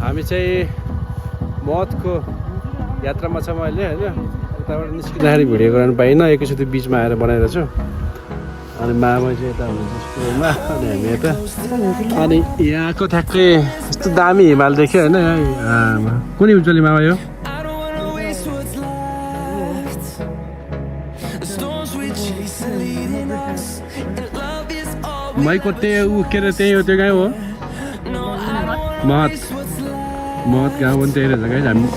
हामी चाहिँ महतको यात्रामा छौँ अहिले होइन उताबाट निस्किँदाखेरि भिडियो गर्न पाइनँ एकैचोटि बिचमा आएर बनाएको छु अनि मामा चाहिँ यता हुनुहुन्छ स्कुलमा अनि हामी यता अनि यहाँको ठ्याक्कै यस्तो दामी हिमाल देख्यो होइन कुन उज्जवली मामा यो मैको त्यही के अरे त्यही हो त्यो गाउँ हो महत गाउँ पनि त्यही रहेछ गाइस हामी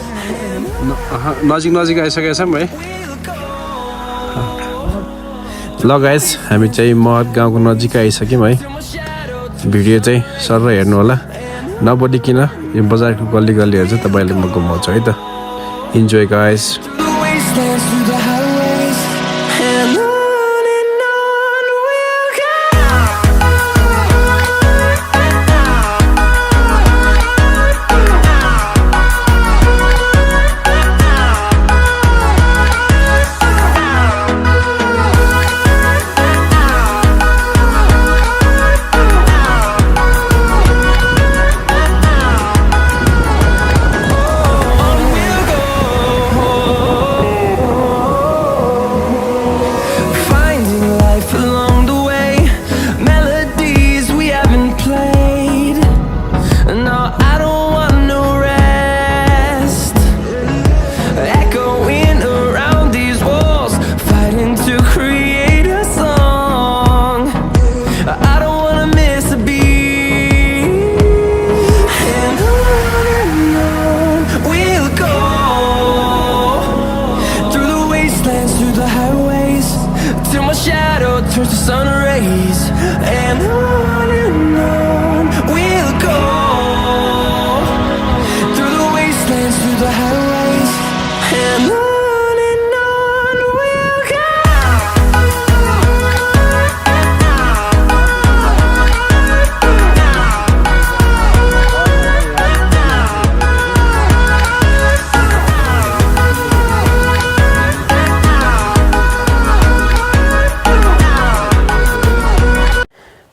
नजिक आइसकेका छौँ है ल गाइस हामी चाहिँ महत गाउँको नजिक आइसक्यौँ है भिडियो चाहिँ सर हेर्नु होला नबोलिकन यो बजारको गल्ली गल्लीहरू चाहिँ तपाईँले म घुमाउँछु है त enjoy guys Turns to sun rays and on we'll go through the wastelands, through the highways and on we'll go.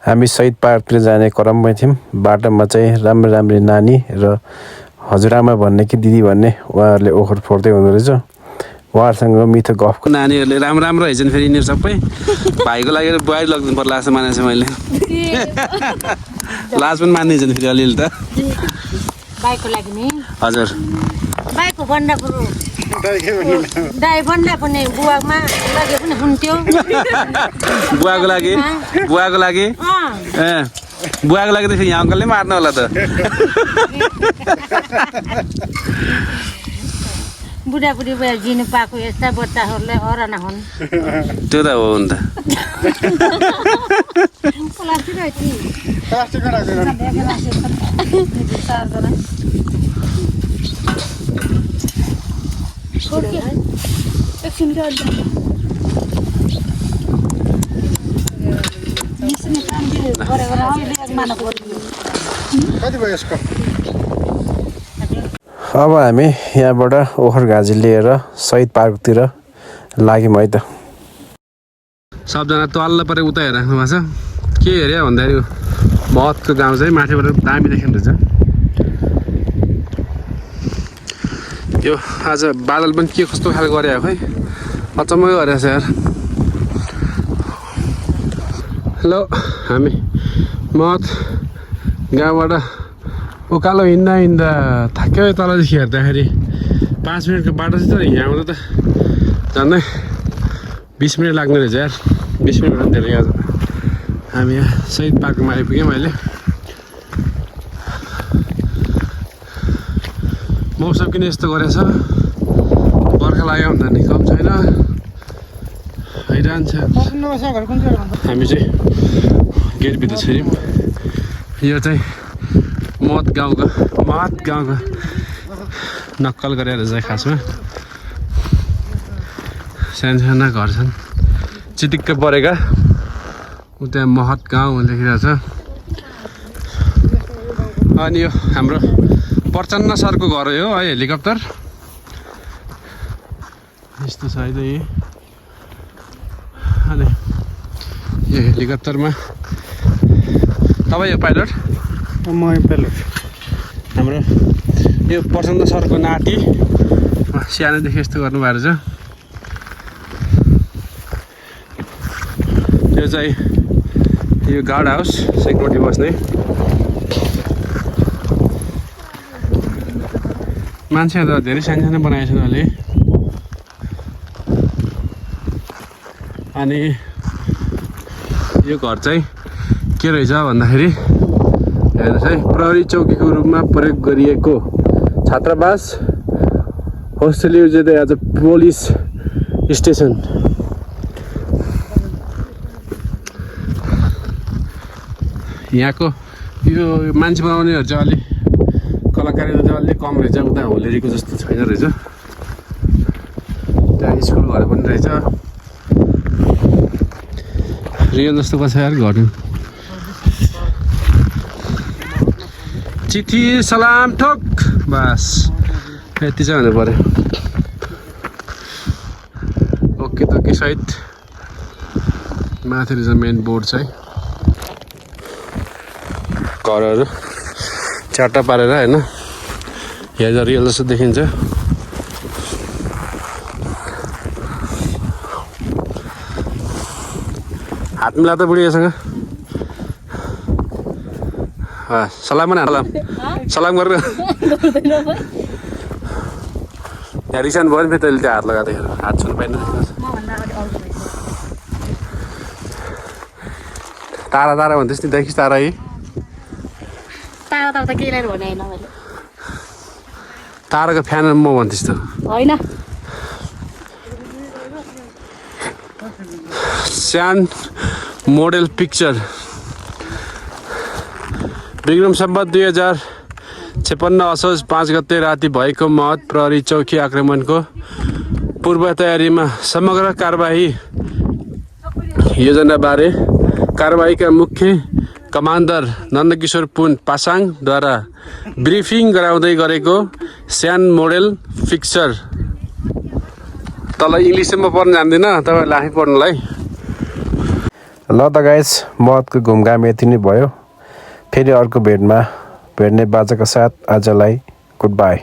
हामी शहीद पार्कतिर जाने क्रममा थियौँ बाटोमा चाहिँ राम्रो नानी र हजुरआमा भन्ने कि दिदी भन्ने उहाँहरूले ओखर फोर्दै हुँदो रहेछ उहाँहरूसँग मिठो गफको नानीहरूले राम्रो रहेछन् फेरि यिनीहरू सबै भाइको लागि बुहारी लगिदिनु पर्ला जस्तो मानेको छु मैले लाज पनि मान्दैछन् फेरि अलिअलि त बाइकको लागि नि हजुर बाइकको भन्दा पुरो दाइ भन्दा पनि बुवामा लगे पनि हुन्थ्यो बुवाको लागि ए बुवाको लागि त फेरि यहाँ अङ्कलले मार्नु होला त बुढाबुढी भएर जिनु पाएको यस्ता बच्चाहरूलाई अरना हुन् त्यो त हो नि त अब हामी यहाँबाट ओखर घाँजी लिएर शहीद पार्कतिर लाग्यौँ है त सबजना तल्लो परे उता हेरिराख्नु भएको छ के हेऱ्यो भन्दाखेरि महतको गाउँ चाहिँ माथिबाट दामी देखिँदो रहेछ यो आज बादल पनि के कस्तो खालको गरे खै अचम्मै गरेको छ यार ल हामी महत गाउँबाट उकालो हिँड्दा थाक्यो तलदेखि हेर्दाखेरि 5 मिनटको बाटो चाहिँ तर यहाँ आउँदा त झन्डै 20 मिनट लाग्ने रहेछ यार 20 मिनट भन्दा धेरै आज हामी यहाँ शहीद पार्कमा आइपुग्यौँ अहिले मौसम किन यस्तो गरेछ बर्खा लाग्यो भन्दा नि कम छैन आइरहन्छ हामी चाहिँ गेटभित्र छिर्यौँ यो चाहिँ महत गाउँको नक्कल गरेर चाहिँ खासमा साना घर छन् चिटिक्क परेका उता महत गाउँ लेखिरहेको छ अनि यो हाम्रो प्रचण्ड सरको घर हो है हेलिकप्टर यस्तो छ है त यही अनि यो हेलिकप्टरमा तपाईँ यो पाइलट म पाइलट हाम्रो यो प्रचण्ड सरको नाति सानोदेखि यस्तो गर्नुभएको रहेछ यो चाहिँ यो गार्ड हाउस सेक्युरिटी बस्ने मान्छेहरू त धेरै सानो बनाएका छन् अहिले अनि यो घर चाहिँ के रहेछ भन्दाखेरि हेर्नुहोस् है प्रहरी चौकीको रूपमा प्रयोग गरिएको छात्रावास hostel use as a police station यहाँको यो मान्छे बनाउनेहरू चाहिँ अलिक कलाकारिता चाहिँ अलिक कम रहेछ उता होलेरीको जस्तो छैन रहेछ त्यहाँ स्कुलहरू पनि रहेछ रियल जस्तो कसै यार घर चिठी सलाम ठोक बस यति चाहिँ हुनु पर्यो ओके तोके सहित माथि रहेछ मेन बोर्ड चाहिँ घरहरू चारवटा पारेर होइन हेर्दा रियल जस्तो देखिन्छ हात मिला त बुढीसँग सलाम भन सलाम सलाम गरेर यहाँ रिसाउनु भयो नि फेरि तैँले त्यो हात लगाएर हात छुनु पाइँदैन तारा तारा भन्दैछ नि देखिस् तारा है ताराको फ्यान म भन्दैछु त होइन स्यान मोडेल पिक्चर विक्रम सम्वत 2056 असोज 5 गते राति भएको महत प्रहरी चौकी आक्रमणको पूर्व तयारीमा समग्र कारबाही योजनाबारे कारबाहीका मुख्य कमान्डर नन्दकिशोर पुन पासाङद्वारा ब्रिफिङ गराउँदै गरेको स्यान मोडेल पिक्चर तल इङ्ग्लिसमा पढ्न जान्दिनँ तपाईँहरूले आफै पढ्नुलाई ल त गाइस महतको घुमघाम यति नै भयो फेरि अर्को भेट्ने बाचाका साथ आजलाई गुड बाई